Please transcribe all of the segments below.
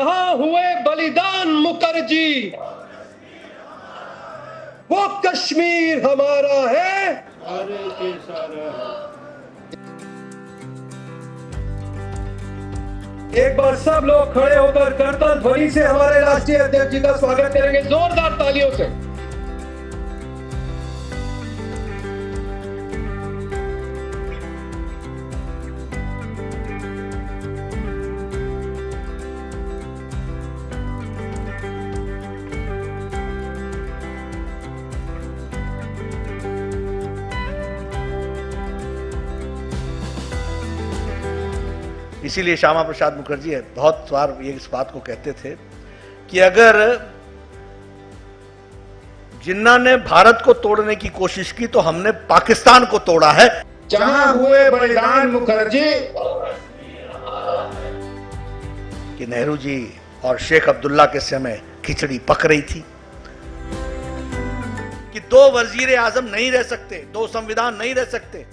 जहां हुए बलिदान मुखर्जी, वो कश्मीर हमारा है, सारे के सारा। एक बार सब लोग खड़े होकर करतल ध्वनि से हमारे राष्ट्रीय अध्यक्ष जी का स्वागत करेंगे, जोरदार तालियों से। इसीलिए श्यामा प्रसाद मुखर्जी बहुत बार ये इस बात को कहते थे कि अगर जिन्ना ने भारत को तोड़ने की कोशिश की तो हमने पाकिस्तान को तोड़ा है। जहां हुए बलिदान मुखर्जी, कि नेहरू जी और शेख अब्दुल्ला के समय खिचड़ी पक रही थी कि दो वजीर आजम नहीं रह सकते, दो संविधान नहीं रह सकते,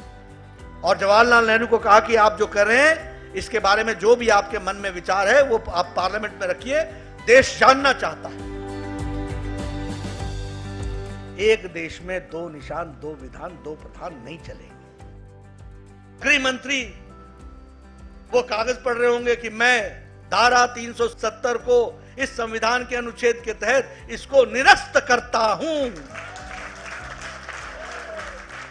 और जवाहरलाल नेहरू को कहा कि आप जो कर रहे हैं इसके बारे में जो भी आपके मन में विचार है वो आप पार्लियामेंट में रखिए, देश जानना चाहता है। एक देश में दो निशान, दो विधान, दो प्रधान नहीं चलेंगे। गृह मंत्री वो कागज पढ़ रहे होंगे कि मैं धारा 370 को इस संविधान के अनुच्छेद के तहत इसको निरस्त करता हूं,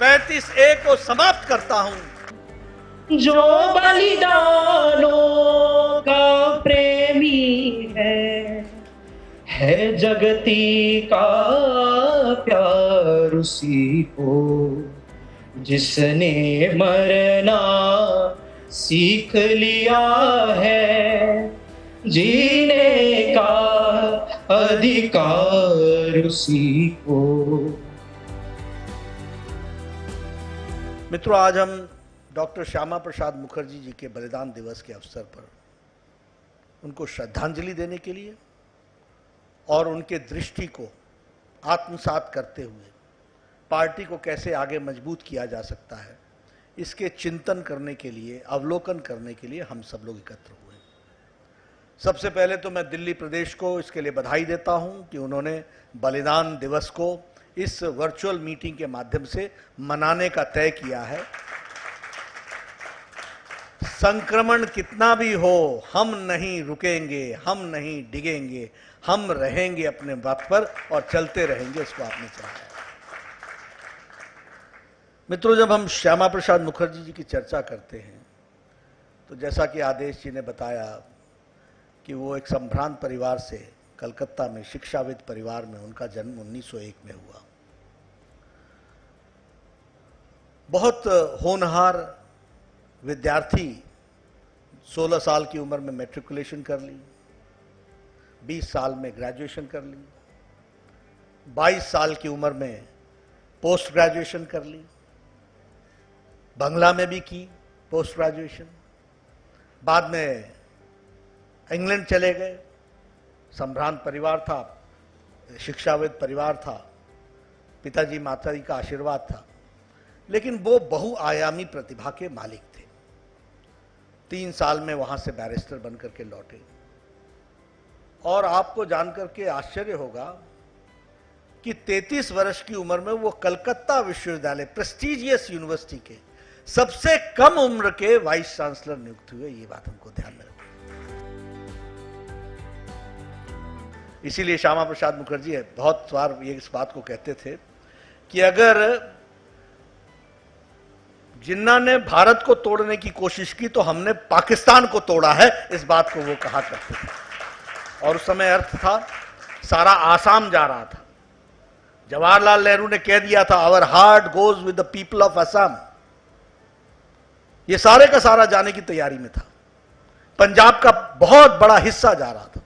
35A को समाप्त करता हूं। जो बलिदानों का प्रेमी है जगती का प्यार उसी को, जिसने मरना सीख लिया है, जीने का अधिकार उसी को। मित्रों, आज हम डॉक्टर श्यामा प्रसाद मुखर्जी जी के बलिदान दिवस के अवसर पर उनको श्रद्धांजलि देने के लिए और उनके दृष्टि को आत्मसात करते हुए पार्टी को कैसे आगे मजबूत किया जा सकता है, इसके चिंतन करने के लिए, अवलोकन करने के लिए हम सब लोग एकत्र हुए। सबसे पहले तो मैं दिल्ली प्रदेश को इसके लिए बधाई देता हूं कि उन्होंने बलिदान दिवस को इस वर्चुअल मीटिंग के माध्यम से मनाने का तय किया है। संक्रमण कितना भी हो, हम नहीं रुकेंगे, हम नहीं डिगेंगे, हम रहेंगे अपने बात पर और चलते रहेंगे, इसको आपने चाहा है। मित्रों, जब हम श्यामा प्रसाद मुखर्जी जी की चर्चा करते हैं तो जैसा कि आदेश जी ने बताया कि वो एक संभ्रांत परिवार से कलकत्ता में शिक्षाविद परिवार में उनका जन्म 1901 में हुआ। बहुत होनहार विद्यार्थी, 16 साल की उम्र में मैट्रिकुलेशन कर ली, 20 साल में ग्रेजुएशन कर ली, 22 साल की उम्र में पोस्ट ग्रेजुएशन कर ली, बंगला में भी की पोस्ट ग्रेजुएशन, बाद में इंग्लैंड चले गए। संभ्रांत परिवार था, शिक्षाविद परिवार था, पिताजी माताजी का आशीर्वाद था, लेकिन वो बहुआयामी प्रतिभा के मालिक थे। 3 साल में वहां से बैरिस्टर बनकर के लौटे और आपको जानकर के आश्चर्य होगा कि 33 वर्ष की उम्र में वो कलकत्ता विश्वविद्यालय, प्रेस्टिजियस यूनिवर्सिटी के सबसे कम उम्र के वाइस चांसलर नियुक्त हुए। ये बात हमको ध्यान में रखनी। इसीलिए श्यामा प्रसाद मुखर्जी बहुत बार ये इस बात को कहते थे कि अगर जिन्ना ने भारत को तोड़ने की कोशिश की तो हमने पाकिस्तान को तोड़ा है, इस बात को वो कहा करते थे। और उस समय अर्थ था सारा आसाम जा रहा था। जवाहरलाल नेहरू ने कह दिया था, our heart goes with the people of Assam. ये सारे का सारा जाने की तैयारी में था। पंजाब का बहुत बड़ा हिस्सा जा रहा था,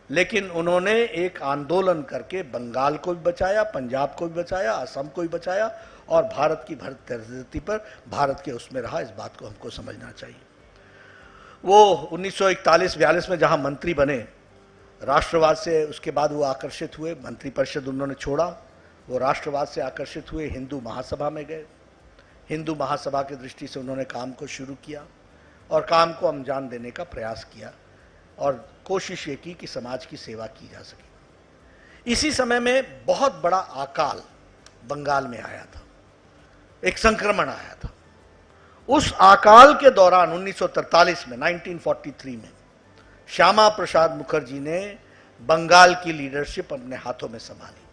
लेकिन उन्होंने एक आंदोलन करके बंगाल को भी बचाया, पंजाब को भी बचाया, असम को भी बचाया और भारत की धरती पर भारत के उसमें रहा। इस बात को हमको समझना चाहिए। वो 1941-42 में जहां मंत्री बने, राष्ट्रवाद से उसके बाद वो आकर्षित हुए, मंत्रिपरिषद उन्होंने छोड़ा, वो राष्ट्रवाद से आकर्षित हुए, हिंदू महासभा में गए। हिंदू महासभा की दृष्टि से उन्होंने काम को शुरू किया और काम को अंजाम देने का प्रयास किया। और कोशिश ये की कि समाज की सेवा की जा सके। इसी समय में बहुत बड़ा अकाल बंगाल में आया था, एक संक्रमण आया था। उस अकाल के दौरान 1943 में 1943 में श्यामा प्रसाद मुखर्जी ने बंगाल की लीडरशिप अपने हाथों में संभाली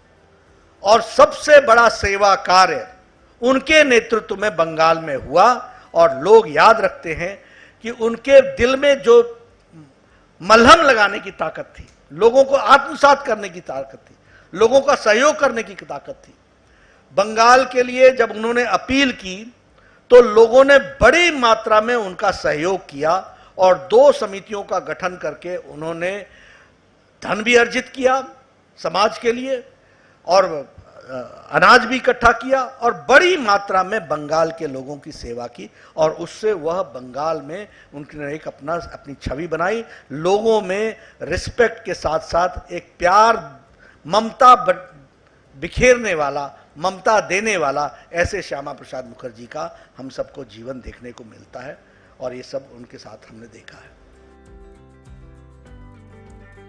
और सबसे बड़ा सेवा कार्य उनके नेतृत्व में बंगाल में हुआ। और लोग याद रखते हैं कि उनके दिल में जो मलहम लगाने की ताकत थी, लोगों को आत्मसात करने की ताकत थी, लोगों का सहयोग करने की ताकत थी। बंगाल के लिए जब उन्होंने अपील की तो लोगों ने बड़ी मात्रा में उनका सहयोग किया और 2 समितियों का गठन करके उन्होंने धन भी अर्जित किया समाज के लिए और अनाज भी इकट्ठा किया और बड़ी मात्रा में बंगाल के लोगों की सेवा की। और उससे वह बंगाल में उन्होंने एक अपनी छवि बनाई। लोगों में रिस्पेक्ट के साथ साथ एक प्यार, ममता बिखेरने वाला, ममता देने वाला, ऐसे श्यामा प्रसाद मुखर्जी का हम सबको जीवन देखने को मिलता है और ये सब उनके साथ हमने देखा है।